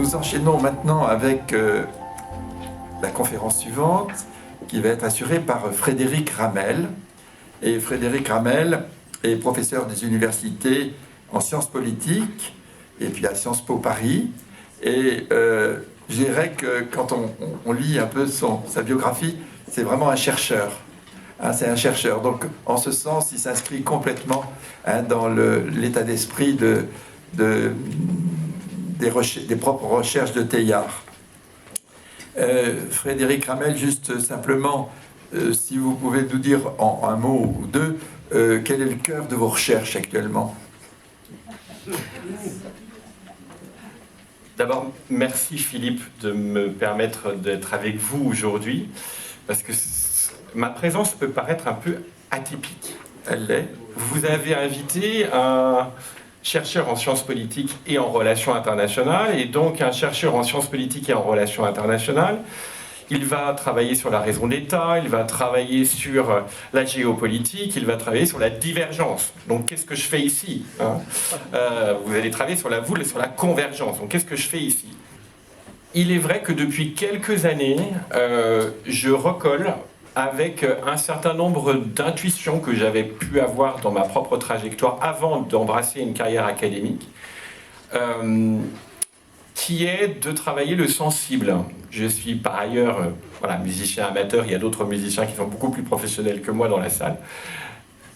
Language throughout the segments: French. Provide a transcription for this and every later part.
Nous enchaînons maintenant avec la conférence suivante qui va être assurée par Frédéric Ramel. Et Frédéric Ramel est professeur des universités en sciences politiques et puis à Sciences Po Paris. Et je dirais que quand on lit un peu sa biographie, c'est vraiment un chercheur. C'est un chercheur. Donc, en ce sens, il s'inscrit complètement dans l'état d'esprit des propres recherches de Teilhard. Frédéric Ramel, juste simplement, si vous pouvez nous dire en un mot ou deux, quel est le cœur de vos recherches actuellement? D'abord, merci Philippe de me permettre d'être avec vous aujourd'hui, parce que ma présence peut paraître un peu atypique. Elle l'est. Vous avez invité un chercheur en sciences politiques et en relations internationales, et donc un chercheur en sciences politiques et en relations internationales. Il va travailler sur la raison d'État, il va travailler sur la géopolitique, il va travailler sur la divergence. Donc qu'est-ce que je fais ici, vous allez travailler sur la convergence. Donc qu'est-ce que je fais ici? Il est vrai que depuis quelques années, je recolle avec un certain nombre d'intuitions que j'avais pu avoir dans ma propre trajectoire avant d'embrasser une carrière académique, qui est de travailler le sensible. Je suis par ailleurs musicien amateur, il y a d'autres musiciens qui sont beaucoup plus professionnels que moi dans la salle.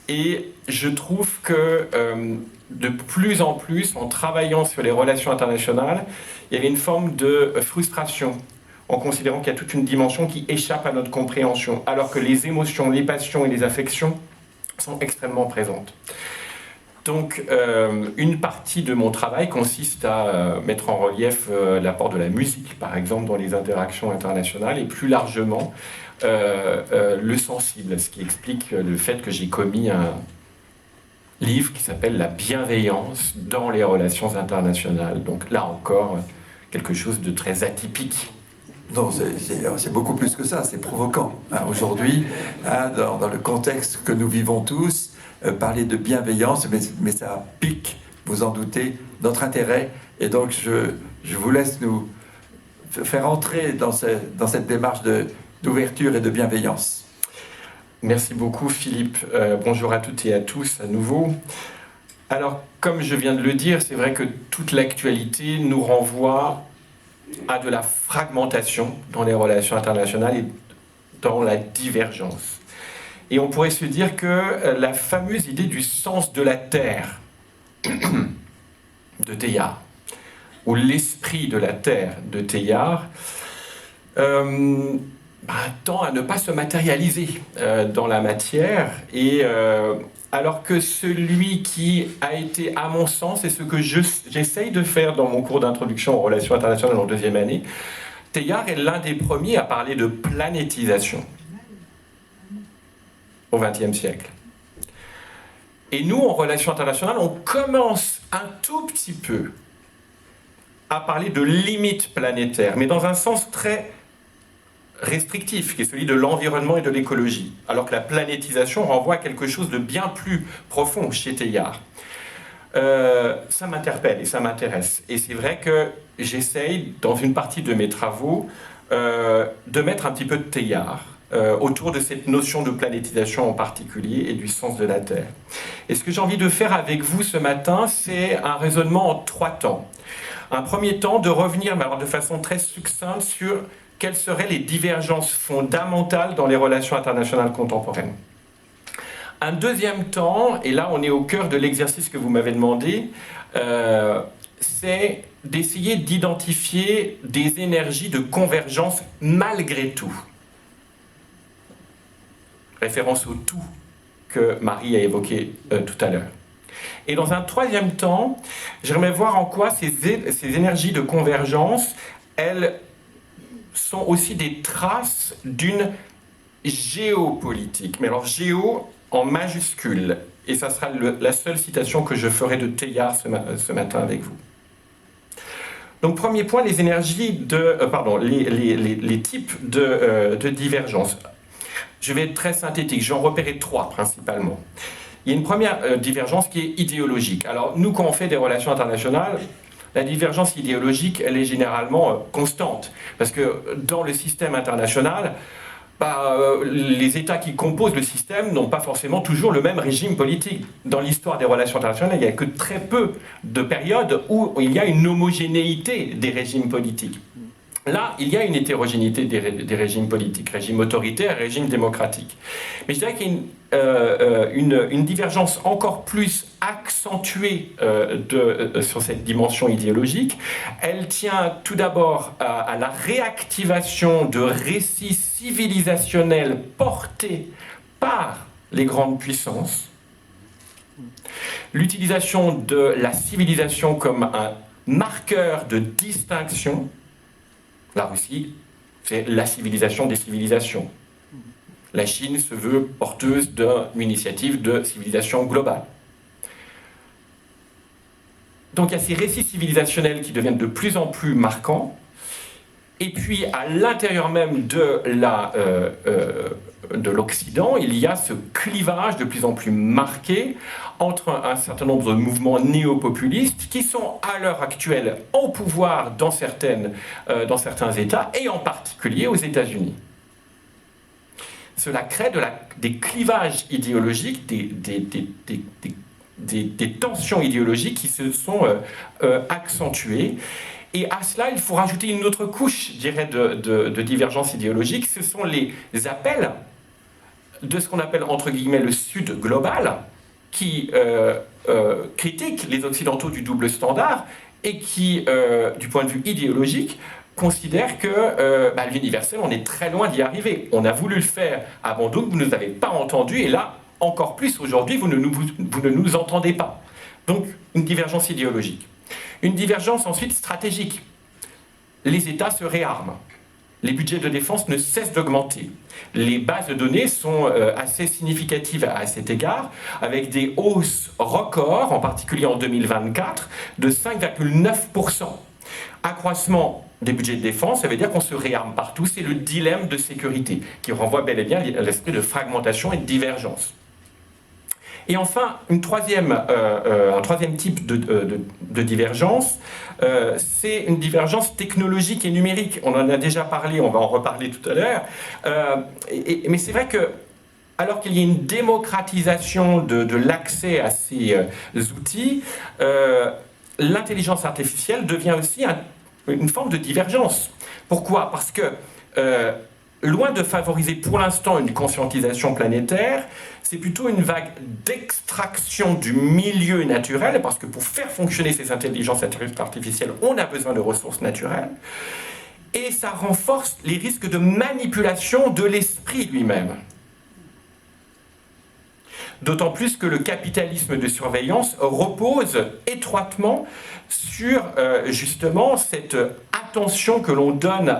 Et je trouve que de plus en plus, en travaillant sur les relations internationales, il y avait une forme de frustration, en considérant qu'il y a toute une dimension qui échappe à notre compréhension, alors que les émotions, les passions et les affections sont extrêmement présentes. Donc, une partie de mon travail consiste à mettre en relief l'apport de la musique, par exemple, dans les interactions internationales, et plus largement, le sensible, ce qui explique le fait que j'ai commis un livre qui s'appelle « La bienveillance dans les relations internationales ». Donc là encore, quelque chose de très atypique. Non, c'est beaucoup plus que ça, c'est provoquant. Aujourd'hui, dans le contexte que nous vivons tous, parler de bienveillance, mais ça pique, vous en doutez, notre intérêt. Et donc, je vous laisse nous faire entrer dans cette démarche d'ouverture et de bienveillance. Merci beaucoup, Philippe. Bonjour à toutes et à tous, à nouveau. Alors, comme je viens de le dire, c'est vrai que toute l'actualité nous renvoie à de la fragmentation dans les relations internationales et dans la divergence. Et on pourrait se dire que la fameuse idée du sens de la Terre de Teilhard, ou l'esprit de la Terre de Teilhard, tend à ne pas se matérialiser dans la matière, et alors que celui qui a été, à mon sens, et ce que j'essaye de faire dans mon cours d'introduction aux relations internationales en deuxième année, Teilhard est l'un des premiers à parler de planétisation au XXe siècle. Et nous, en relations internationales, on commence un tout petit peu à parler de limites planétaires, mais dans un sens très restrictif, qui est celui de l'environnement et de l'écologie, alors que la planétisation renvoie à quelque chose de bien plus profond chez Teilhard. Ça m'interpelle et ça m'intéresse. Et c'est vrai que j'essaye, dans une partie de mes travaux, de mettre un petit peu de Teilhard autour de cette notion de planétisation en particulier et du sens de la Terre. Et ce que j'ai envie de faire avec vous ce matin, c'est un raisonnement en 3 temps. Un premier temps, de revenir, mais alors de façon très succincte, sur quelles seraient les divergences fondamentales dans les relations internationales contemporaines. Un deuxième temps, et là on est au cœur de l'exercice que vous m'avez demandé, c'est d'essayer d'identifier des énergies de convergence malgré tout. Référence au tout que Marie a évoqué tout à l'heure. Et dans un troisième temps, j'aimerais voir en quoi ces énergies de convergence, elles sont aussi des traces d'une géopolitique. Mais alors géo en majuscule. Et ça sera la seule citation que je ferai de Teilhard ce matin avec vous. Donc premier point, les énergies les types de divergence. Je vais être très synthétique, je vais en repérer 3 principalement. Il y a une première divergence qui est idéologique. Alors nous, quand on fait des relations internationales, la divergence idéologique, elle est généralement constante. Parce que dans le système international, les États qui composent le système n'ont pas forcément toujours le même régime politique. Dans l'histoire des relations internationales, il n'y a que très peu de périodes où il y a une homogénéité des régimes politiques. Là, il y a une hétérogénéité des régimes politiques, régime autoritaire, régime démocratique. Mais je dirais qu'il y a une divergence encore plus accentuée sur cette dimension idéologique. Elle tient tout d'abord à la réactivation de récits civilisationnels portés par les grandes puissances, l'utilisation de la civilisation comme un marqueur de distinction. La Russie, c'est la civilisation des civilisations. La Chine se veut porteuse d'une initiative de civilisation globale. Donc il y a ces récits civilisationnels qui deviennent de plus en plus marquants. Et puis à l'intérieur même de l'Occident, il y a ce clivage de plus en plus marqué entre un certain nombre de mouvements néo-populistes qui sont à l'heure actuelle au pouvoir dans certains États, et en particulier aux États-Unis. Cela crée des clivages idéologiques, des tensions idéologiques qui se sont accentuées. Et à cela, il faut rajouter une autre couche, je dirais, de divergence idéologique. Ce sont les appels de ce qu'on appelle, entre guillemets, le Sud global, qui critiquent les Occidentaux du double standard et qui, du point de vue idéologique, considèrent que l'universel, on est très loin d'y arriver. On a voulu le faire à Bandung, vous ne nous avez pas entendus, et là, encore plus aujourd'hui, vous ne nous entendez pas. Donc, une divergence idéologique. Une divergence ensuite stratégique. Les États se réarment. Les budgets de défense ne cessent d'augmenter. Les bases de données sont assez significatives à cet égard, avec des hausses records, en particulier en 2024, de 5,9%. Accroissement des budgets de défense, ça veut dire qu'on se réarme partout. C'est le dilemme de sécurité, qui renvoie bel et bien à l'esprit de fragmentation et de divergence. Et enfin, un troisième type de divergence, c'est une divergence technologique et numérique. On en a déjà parlé, on va en reparler tout à l'heure. Mais c'est vrai que, alors qu'il y a une démocratisation de l'accès à ces outils, l'intelligence artificielle devient aussi une forme de divergence. Pourquoi ? Parce que, loin de favoriser pour l'instant une conscientisation planétaire, c'est plutôt une vague d'extraction du milieu naturel, parce que pour faire fonctionner ces intelligences artificielles, on a besoin de ressources naturelles, et ça renforce les risques de manipulation de l'esprit lui-même. D'autant plus que le capitalisme de surveillance repose étroitement sur justement cette attention que l'on donne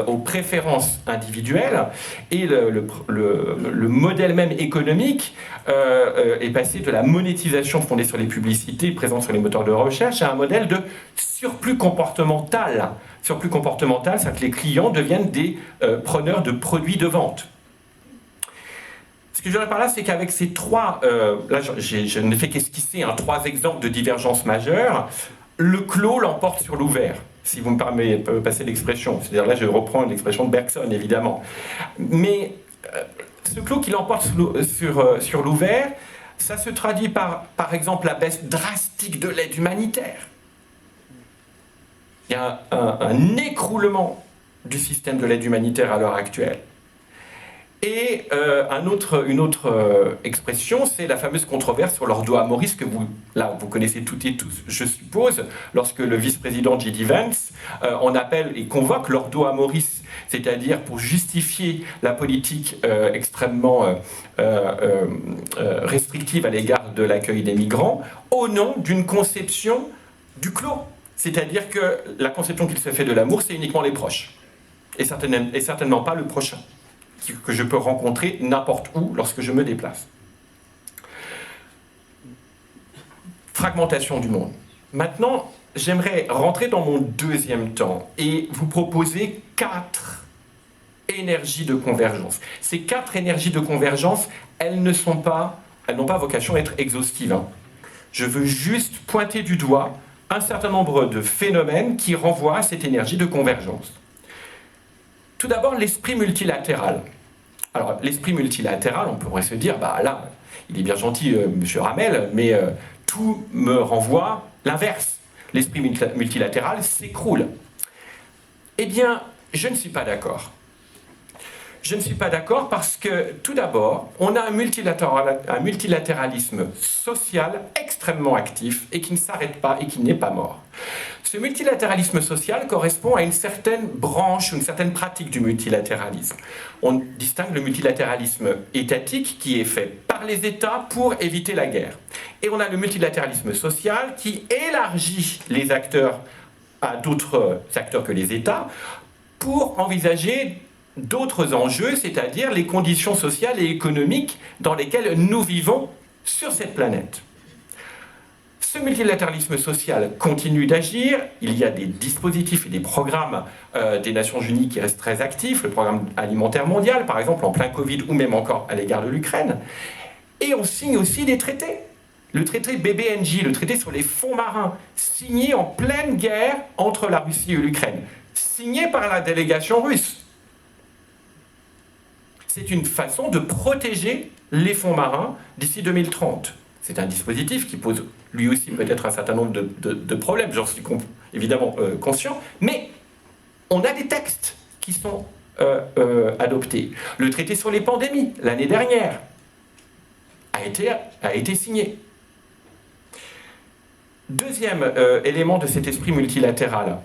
aux préférences individuelles, et le modèle même économique est passé de la monétisation fondée sur les publicités présentes sur les moteurs de recherche à un modèle de surplus comportemental. Surplus comportemental, c'est que les clients deviennent des preneurs de produits de vente. Ce que je dirais par là, c'est qu'avec ces trois, là je ne fais qu'esquisser trois exemples de divergence majeure, le clos l'emporte sur l'ouvert, si vous me permettez de passer l'expression. C'est-à-dire là, je reprends l'expression de Bergson, évidemment. Mais ce clos qui l'emporte sur l'ouvert, ça se traduit par exemple, la baisse drastique de l'aide humanitaire. Il y a un écroulement du système de l'aide humanitaire à l'heure actuelle. Et une autre expression, c'est la fameuse controverse sur l'ordo amoris que vous connaissez toutes et tous, je suppose, lorsque le vice-président J.D. Vance en appelle et convoque l'ordo amoris, c'est-à-dire pour justifier la politique extrêmement restrictive à l'égard de l'accueil des migrants, au nom d'une conception du clos. C'est-à-dire que la conception qu'il se fait de l'amour, c'est uniquement les proches, et certainement pas le prochain, que je peux rencontrer n'importe où lorsque je me déplace. Fragmentation du monde. Maintenant, j'aimerais rentrer dans mon deuxième temps et vous proposer 4 énergies de convergence. Ces 4 énergies de convergence, elles n'ont pas vocation à être exhaustives. Je veux juste pointer du doigt un certain nombre de phénomènes qui renvoient à cette énergie de convergence. Tout d'abord, l'esprit multilatéral. Alors, l'esprit multilatéral, on pourrait se dire, bah là, il est bien gentil, M. Ramel, mais tout me renvoie l'inverse. L'esprit multilatéral s'écroule. Eh bien, je ne suis pas d'accord. Je ne suis pas d'accord parce que, tout d'abord, on a un multilatéralisme social extrêmement actif et qui ne s'arrête pas et qui n'est pas mort. Ce multilatéralisme social correspond à une certaine branche ou une certaine pratique du multilatéralisme. On distingue le multilatéralisme étatique qui est fait par les États pour éviter la guerre. Et on a le multilatéralisme social qui élargit les acteurs à d'autres acteurs que les États pour envisager d'autres enjeux, c'est-à-dire les conditions sociales et économiques dans lesquelles nous vivons sur cette planète. Ce multilatéralisme social continue d'agir. Il y a des dispositifs et des programmes des Nations Unies qui restent très actifs, le programme alimentaire mondial, par exemple, en plein Covid, ou même encore à l'égard de l'Ukraine. Et on signe aussi des traités. Le traité BBNJ, le traité sur les fonds marins, signé en pleine guerre entre la Russie et l'Ukraine, signé par la délégation russe. C'est une façon de protéger les fonds marins d'ici 2030. C'est un dispositif qui pose lui aussi peut-être un certain nombre de problèmes, j'en suis évidemment conscient, mais on a des textes qui sont adoptés. Le traité sur les pandémies, l'année dernière, a été signé. Deuxième élément de cet esprit multilatéral.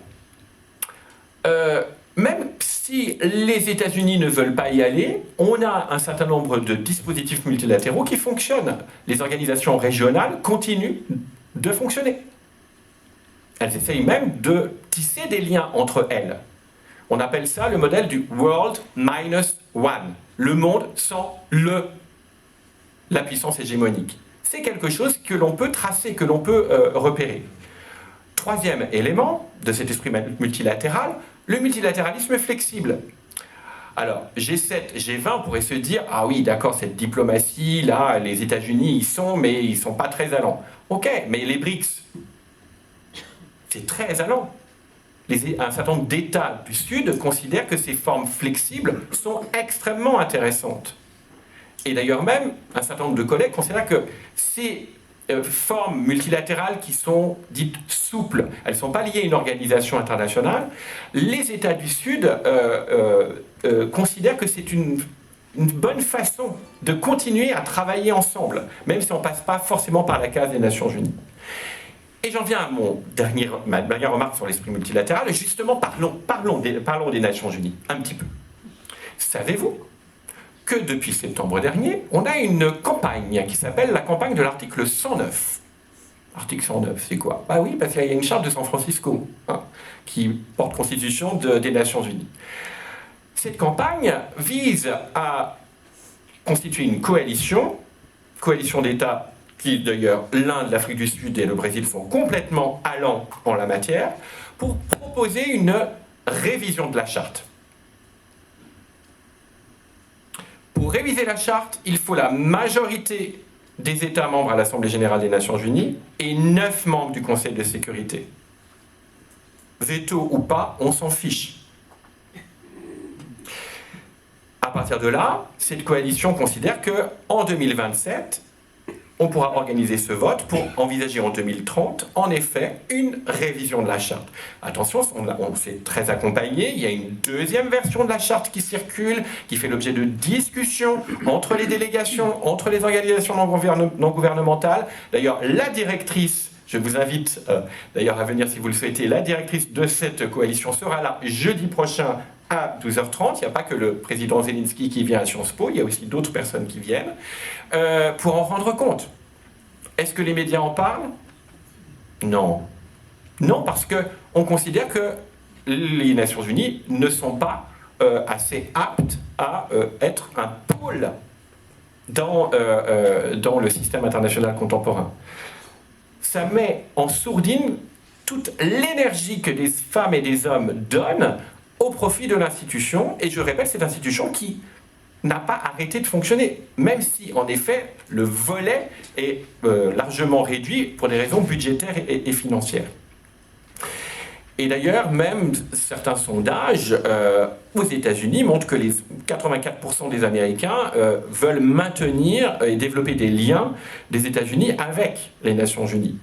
Même si les États-Unis ne veulent pas y aller, on a un certain nombre de dispositifs multilatéraux qui fonctionnent. Les organisations régionales continuent de fonctionner. Elles essayent même de tisser des liens entre elles. On appelle ça le modèle du World Minus One, le monde sans la puissance hégémonique. C'est quelque chose que l'on peut tracer, que l'on peut repérer. Troisième élément de cet esprit multilatéral, le multilatéralisme flexible. Alors, G7, G20, on pourrait se dire, ah oui, d'accord, cette diplomatie, là, les États-Unis y sont, mais ils ne sont pas très allants. Ok, mais les BRICS, c'est très allant. Un certain nombre d'États du Sud considèrent que ces formes flexibles sont extrêmement intéressantes. Et d'ailleurs même, un certain nombre de collègues considèrent que ces formes multilatérales qui sont dites souples, elles ne sont pas liées à une organisation internationale, les États du Sud considèrent que c'est une bonne façon de continuer à travailler ensemble, même si on ne passe pas forcément par la case des Nations Unies. Et j'en viens à ma dernière remarque sur l'esprit multilatéral, et justement parlons des Nations Unies, un petit peu. Savez-vous que depuis septembre dernier, on a une campagne qui s'appelle la campagne de l'article 109. L'article 109, c'est quoi? Bah oui, parce qu'il y a une charte de San Francisco qui porte constitution des Nations Unies. Cette campagne vise à constituer une coalition d'États qui, d'ailleurs, l'Inde, l'Afrique du Sud et le Brésil sont complètement allants en la matière, pour proposer une révision de la charte. Pour réviser la charte, il faut la majorité des États membres à l'Assemblée générale des Nations Unies et 9 membres du Conseil de sécurité. Veto ou pas, on s'en fiche. À partir de là, cette coalition considère qu'en 2027, on pourra organiser ce vote pour envisager en 2030, en effet, une révision de la charte. Attention, on s'est très accompagné, il y a une deuxième version de la charte qui circule, qui fait l'objet de discussions entre les délégations, entre les organisations non gouvernementales. D'ailleurs, la directrice, je vous invite d'ailleurs à venir si vous le souhaitez, la directrice de cette coalition sera là jeudi prochain à 12h30. Il n'y a pas que le président Zelensky qui vient à Sciences Po, il y a aussi d'autres personnes qui viennent, pour en rendre compte. Est-ce que les médias en parlent? Non. Non, parce qu'on considère que les Nations Unies ne sont pas assez aptes à être un pôle dans le système international contemporain. Ça met en sourdine toute l'énergie que des femmes et des hommes donnent au profit de l'institution, et je répète, cette institution qui n'a pas arrêté de fonctionner, même si, en effet, le volet est largement réduit pour des raisons budgétaires et financières. Et d'ailleurs, même certains sondages aux États-Unis montrent que les 84% des Américains veulent maintenir et développer des liens des États-Unis avec les Nations Unies.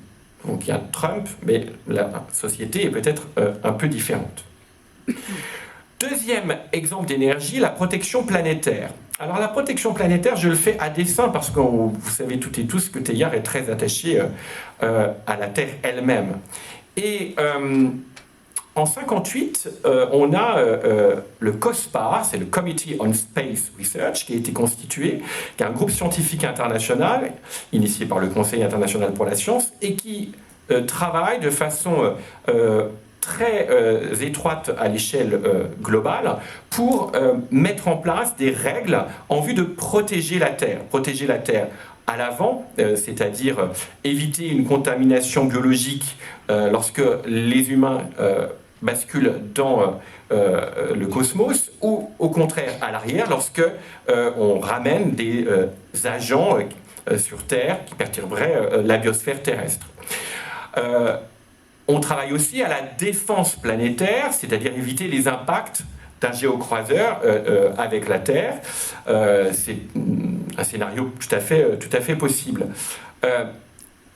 Donc il y a Trump, mais la société est peut-être un peu différente. Deuxième exemple d'énergie, la protection planétaire. Alors la protection planétaire, je le fais à dessein parce que vous savez toutes et tous que Teilhard est très attaché à la Terre elle-même. Et en 1958, on a le COSPAR, c'est le Committee on Space Research, qui a été constitué, qui est un groupe scientifique international, initié par le Conseil international pour la science, et qui travaille de façon très étroite à l'échelle globale pour mettre en place des règles en vue de protéger la Terre. Protéger la Terre à l'avant, c'est-à-dire éviter une contamination biologique lorsque les humains basculent dans le cosmos, ou au contraire à l'arrière, lorsque on ramène des agents sur Terre qui perturberaient la biosphère terrestre. On travaille aussi à la défense planétaire, c'est-à-dire éviter les impacts d'un géocroiseur avec la Terre. C'est un scénario tout à fait possible.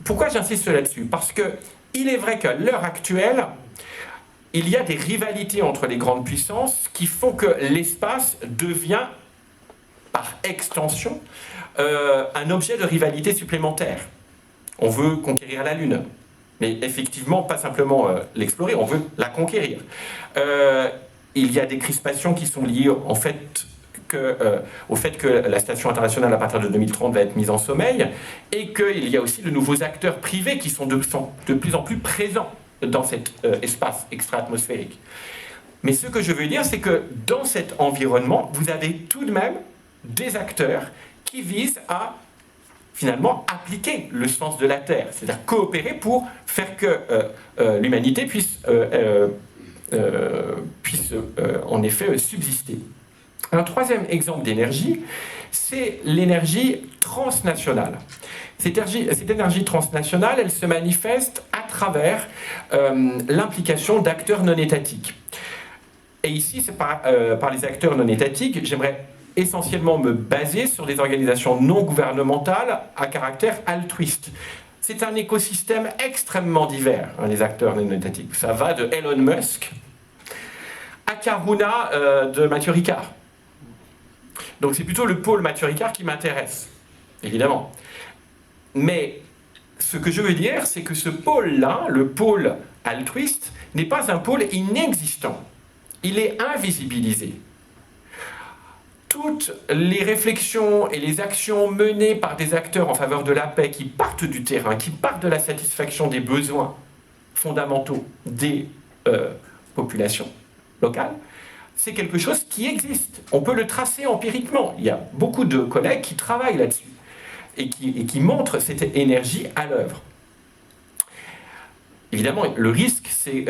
Pourquoi j'insiste là-dessus? Parce qu'il est vrai qu'à l'heure actuelle, il y a des rivalités entre les grandes puissances qui font que l'espace devient, par extension, un objet de rivalité supplémentaire. On veut conquérir la Lune. Mais effectivement, pas simplement l'explorer, on veut la conquérir. Il y a des crispations qui sont liées au fait que la station internationale à partir de 2030 va être mise en sommeil, et qu'il y a aussi de nouveaux acteurs privés qui sont de plus en plus présents dans cet espace extra-atmosphérique. Mais ce que je veux dire, c'est que dans cet environnement, vous avez tout de même des acteurs qui visent à finalement appliquer le sens de la Terre, c'est-à-dire coopérer pour faire que l'humanité puisse en effet subsister. Un troisième exemple d'énergie, c'est l'énergie transnationale. Cette énergie transnationale, elle se manifeste à travers l'implication d'acteurs non étatiques. Et ici, c'est par les acteurs non étatiques, j'aimerais essentiellement me baser sur des organisations non gouvernementales à caractère altruiste. C'est un écosystème extrêmement divers, hein, les acteurs non étatiques. Ça va de Elon Musk à Karuna de Mathieu Ricard. Donc c'est plutôt le pôle Mathieu Ricard qui m'intéresse, évidemment. Mais ce que je veux dire, c'est que ce pôle-là, le pôle altruiste, n'est pas un pôle inexistant. Il est invisibilisé. Toutes les réflexions et les actions menées par des acteurs en faveur de la paix qui partent du terrain, qui partent de la satisfaction des besoins fondamentaux des populations locales, c'est quelque chose qui existe. On peut le tracer empiriquement. Il y a beaucoup de collègues qui travaillent là-dessus et qui montrent cette énergie à l'œuvre. Évidemment, le risque, c'est,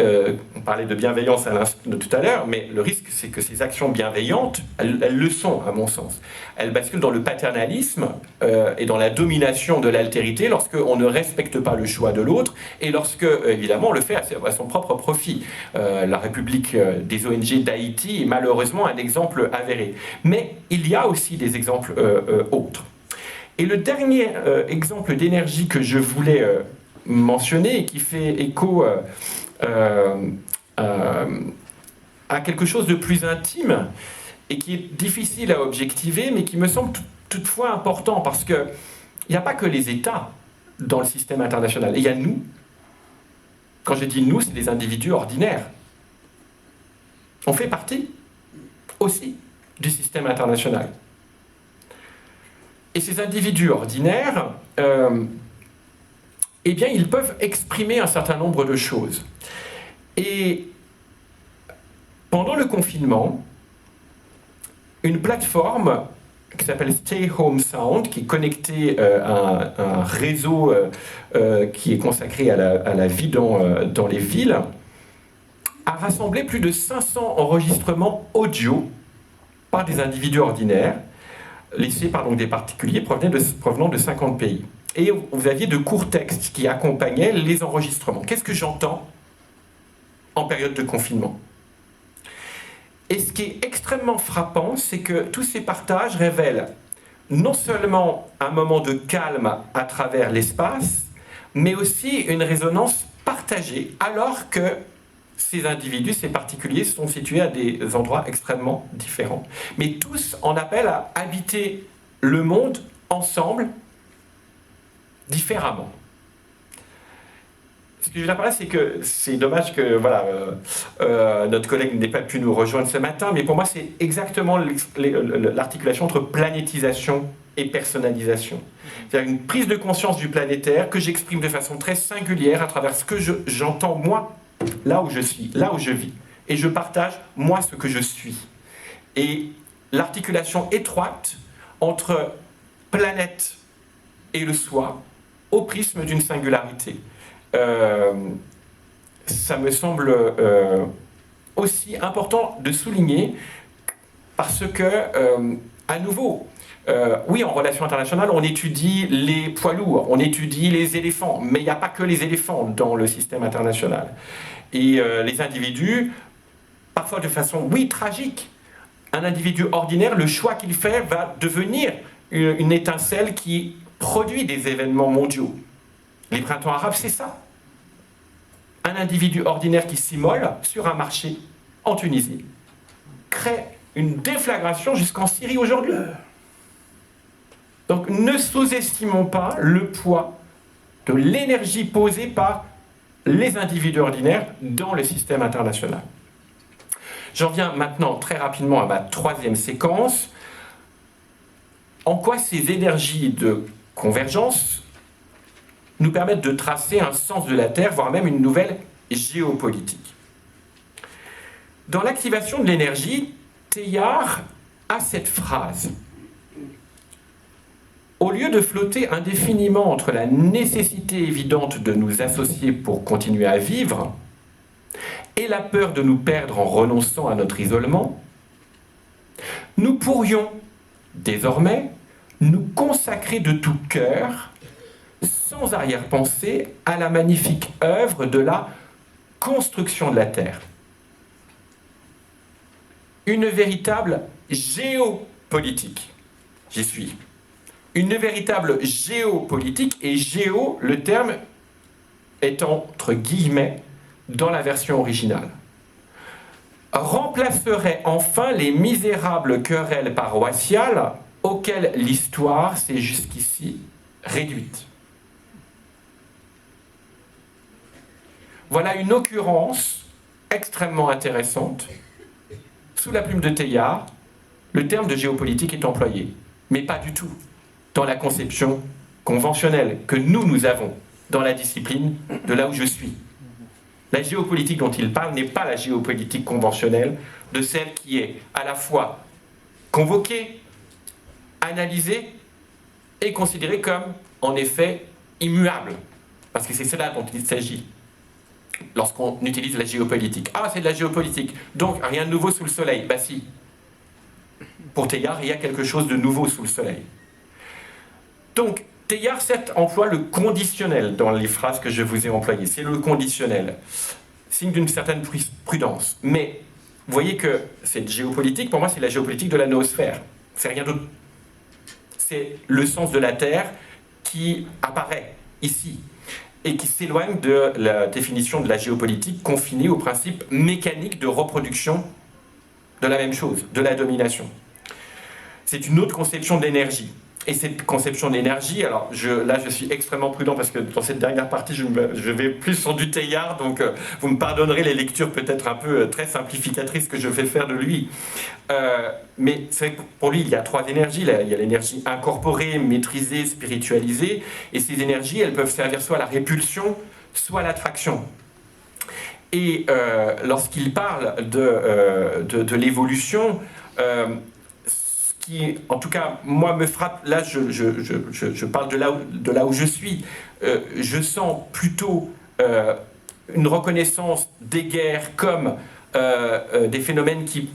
on parlait de bienveillance tout à l'heure, mais le risque, c'est que ces actions bienveillantes, elles le sont, à mon sens. Elles basculent dans le paternalisme et dans la domination de l'altérité lorsqu'on ne respecte pas le choix de l'autre et lorsque, évidemment, on le fait à son propre profit. La République des ONG d'Haïti est malheureusement un exemple avéré. Mais il y a aussi des exemples autres. Et le dernier exemple d'énergie que je voulais mentionné et qui fait écho à quelque chose de plus intime et qui est difficile à objectiver, mais qui me semble toutefois important, parce qu'il n'y a pas que les États dans le système international, il y a nous. Quand je dis nous, c'est des individus ordinaires. On fait partie aussi du système international. Et ces individus ordinaires eh bien, ils peuvent exprimer un certain nombre de choses. Et pendant le confinement, une plateforme qui s'appelle Stay Home Sound, qui est connectée à un réseau qui est consacré à la vie dans les villes, a rassemblé plus de 500 enregistrements audio par des individus ordinaires, laissés par donc des particuliers provenant de 50 pays. Et vous aviez de courts textes qui accompagnaient les enregistrements. Qu'est-ce que j'entends en période de confinement. Et ce qui est extrêmement frappant, c'est que tous ces partages révèlent non seulement un moment de calme à travers l'espace, mais aussi une résonance partagée, alors que ces individus, ces particuliers, sont situés à des endroits extrêmement différents. Mais tous en appellent à habiter le monde ensemble, différemment. Ce que je veux dire par là, c'est que c'est dommage que voilà, notre collègue n'ait pas pu nous rejoindre ce matin, mais pour moi, c'est exactement l'articulation entre planétisation et personnalisation. C'est-à-dire une prise de conscience du planétaire que j'exprime de façon très singulière à travers ce que j'entends, moi, là où je suis, là où je vis. Et je partage, moi, ce que je suis. Et l'articulation étroite entre planète et le soi au prisme d'une singularité. Ça me semble aussi important de souligner parce que, à nouveau, oui, en relations internationales, on étudie les poids lourds, on étudie les éléphants, mais il n'y a pas que les éléphants dans le système international. Et les individus, parfois de façon, oui, tragique, un individu ordinaire, le choix qu'il fait va devenir une étincelle qui produit des événements mondiaux. Les printemps arabes, c'est ça. Un individu ordinaire qui s'immole sur un marché en Tunisie crée une déflagration jusqu'en Syrie aujourd'hui. Donc ne sous-estimons pas le poids de l'énergie posée par les individus ordinaires dans le système international. J'en viens maintenant très rapidement à ma troisième séquence. En quoi ces énergies de convergence nous permettent de tracer un sens de la Terre, voire même une nouvelle géopolitique. Dans l'activation de l'énergie, Teilhard a cette phrase. Au lieu de flotter indéfiniment entre la nécessité évidente de nous associer pour continuer à vivre et la peur de nous perdre en renonçant à notre isolement, nous pourrions désormais nous consacrer de tout cœur sans arrière-pensée à la magnifique œuvre de la construction de la Terre. Une véritable géopolitique. J'y suis. Une véritable géopolitique, et géo, le terme est entre guillemets dans la version originale, remplacerait enfin les misérables querelles paroissiales auxquelles l'histoire s'est jusqu'ici réduite. Voilà une occurrence extrêmement intéressante. Sous la plume de Teilhard, le terme de géopolitique est employé, mais pas du tout dans la conception conventionnelle que nous avons dans la discipline de là où je suis. La géopolitique dont il parle n'est pas la géopolitique conventionnelle de celle qui est à la fois convoquée, analysée et considérée comme, en effet, immuable. Parce que c'est cela dont il s'agit lorsqu'on utilise la géopolitique. Ah, c'est de la géopolitique, donc rien de nouveau sous le soleil. Bah si. Pour Teilhard, il y a quelque chose de nouveau sous le soleil. Donc, Teilhard, certes, emploie le conditionnel dans les phrases que je vous ai employées. C'est le conditionnel, signe d'une certaine prudence. Mais vous voyez que cette géopolitique, pour moi, c'est la géopolitique de la noosphère. C'est rien d'autre. C'est le sens de la Terre qui apparaît ici et qui s'éloigne de la définition de la géopolitique confinée au principe mécanique de reproduction de la même chose, de la domination. C'est une autre conception de l'énergie. Et cette conception de l'énergie, alors là je suis extrêmement prudent parce que dans cette dernière partie je vais plus sur du Teilhard, donc vous me pardonnerez les lectures peut-être un peu très simplificatrices que je vais faire de lui. Mais c'est vrai que pour lui il y a trois énergies. Il y a l'énergie incorporée, maîtrisée, spiritualisée, et ces énergies elles peuvent servir soit à la répulsion, soit à l'attraction. Et lorsqu'il parle de l'évolution, qui, en tout cas, moi, me frappe, là, je parle de là où je suis, je sens plutôt une reconnaissance des guerres comme des phénomènes qui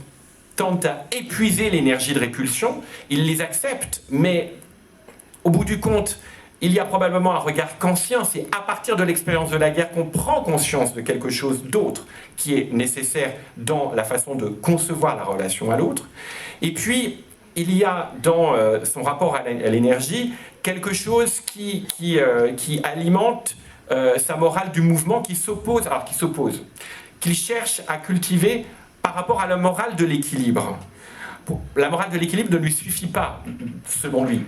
tentent à épuiser l'énergie de répulsion. Ils les acceptent, mais au bout du compte, il y a probablement un regard kantien, c'est à partir de l'expérience de la guerre qu'on prend conscience de quelque chose d'autre qui est nécessaire dans la façon de concevoir la relation à l'autre. Et puis, il y a dans son rapport à l'énergie quelque chose qui alimente sa morale du mouvement qu'il cherche à cultiver par rapport à la morale de l'équilibre. La morale de l'équilibre ne lui suffit pas, selon lui.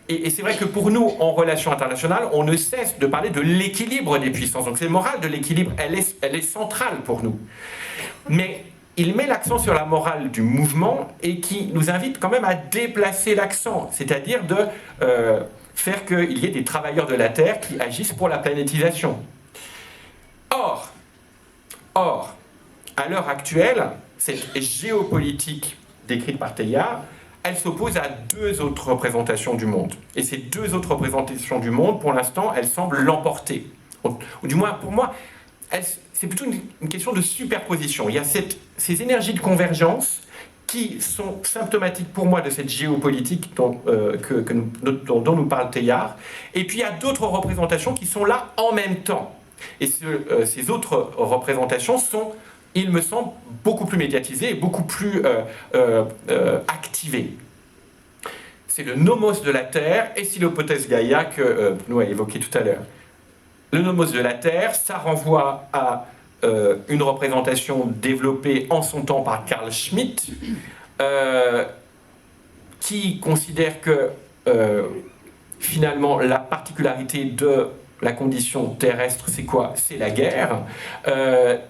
Et c'est vrai que pour nous, en relations internationales, on ne cesse de parler de l'équilibre des puissances. Donc cette morale de l'équilibre, elle est centrale pour nous. Mais il met l'accent sur la morale du mouvement et qui nous invite quand même à déplacer l'accent, c'est-à-dire de faire qu'il y ait des travailleurs de la Terre qui agissent pour la planétisation. Or, à l'heure actuelle, cette géopolitique décrite par Teilhard, elle s'oppose à deux autres représentations du monde. Et ces deux autres représentations du monde, pour l'instant, elles semblent l'emporter. Ou du moins, pour moi, c'est plutôt une question de superposition. Il y a ces énergies de convergence qui sont symptomatiques pour moi de cette géopolitique dont nous parle Teilhard. Et puis il y a d'autres représentations qui sont là en même temps. Et ces autres représentations sont, il me semble, beaucoup plus médiatisées et beaucoup plus activées. C'est le nomos de la Terre et c'est l'hypothèse Gaïa que Bruno a évoqué tout à l'heure. Le nomos de la Terre, ça renvoie à une représentation développée en son temps par Carl Schmitt, qui considère que finalement la particularité de la condition terrestre, c'est quoi? C'est la guerre,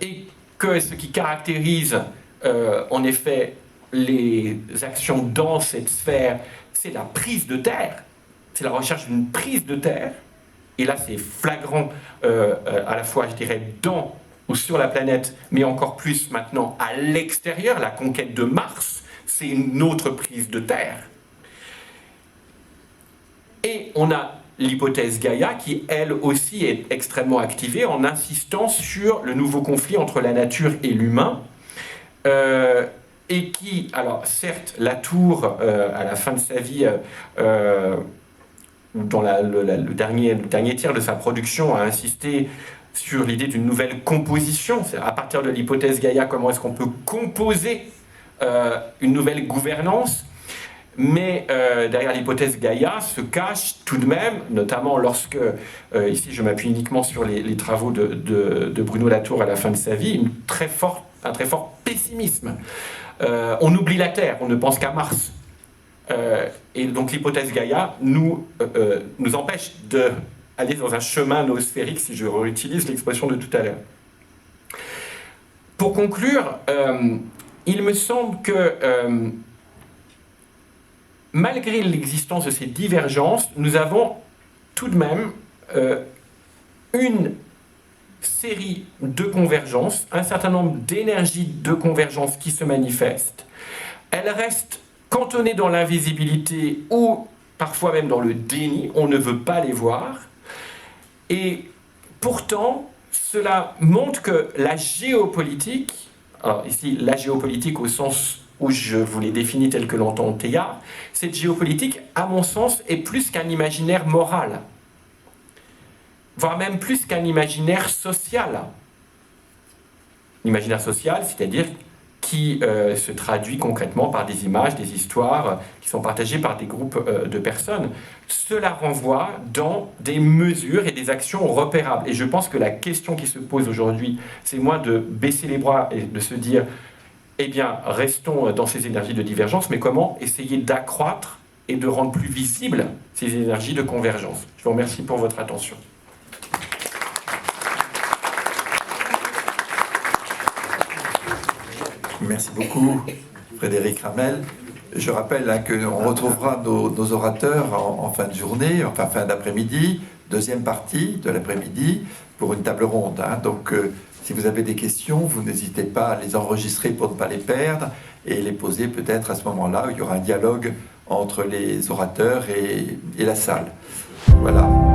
et que ce qui caractérise en effet les actions dans cette sphère, c'est la prise de terre, c'est la recherche d'une prise de terre, et là c'est flagrant à la fois, je dirais, dans ou sur la planète, mais encore plus maintenant à l'extérieur, la conquête de Mars, c'est une autre prise de terre. Et on a l'hypothèse Gaïa qui, elle aussi, est extrêmement activée en insistant sur le nouveau conflit entre la nature et l'humain, et qui, alors certes, Latour, à la fin de sa vie, dans le dernier tiers de sa production, a insisté sur l'idée d'une nouvelle composition. C'est à partir de l'hypothèse Gaïa, comment est-ce qu'on peut composer une nouvelle gouvernance. Mais derrière l'hypothèse Gaïa se cache tout de même, notamment lorsque, ici je m'appuie uniquement sur les travaux de Bruno Latour à la fin de sa vie, un très fort pessimisme. On oublie la Terre, on ne pense qu'à Mars. Et donc l'hypothèse Gaïa nous empêche d'aller dans un chemin noosphérique, si je réutilise l'expression de tout à l'heure. Pour conclure, il me semble que malgré l'existence de ces divergences, nous avons tout de même une série de convergences, un certain nombre d'énergies de convergence qui se manifestent. Elles restent cantonnées dans l'invisibilité ou parfois même dans le déni, on ne veut pas les voir. Et pourtant, cela montre que la géopolitique, alors ici la géopolitique au sens où je vous l'ai définie telle que l'entend Teilhard, cette géopolitique, à mon sens, est plus qu'un imaginaire moral, voire même plus qu'un imaginaire social. L'imaginaire social, c'est-à-dire qui se traduit concrètement par des images, des histoires qui sont partagées par des groupes de personnes. Cela renvoie dans des mesures et des actions repérables. Et je pense que la question qui se pose aujourd'hui, c'est moins de baisser les bras et de se dire eh bien, restons dans ces énergies de divergence, mais comment essayer d'accroître et de rendre plus visibles ces énergies de convergence. Je vous remercie pour votre attention. Merci beaucoup, Frédéric Ramel. Je rappelle qu'on retrouvera nos orateurs en fin de journée, enfin fin d'après-midi, deuxième partie de l'après-midi, pour une table ronde. Donc, si vous avez des questions, vous n'hésitez pas à les enregistrer pour ne pas les perdre et les poser peut-être à ce moment-là où il y aura un dialogue entre les orateurs et la salle. Voilà.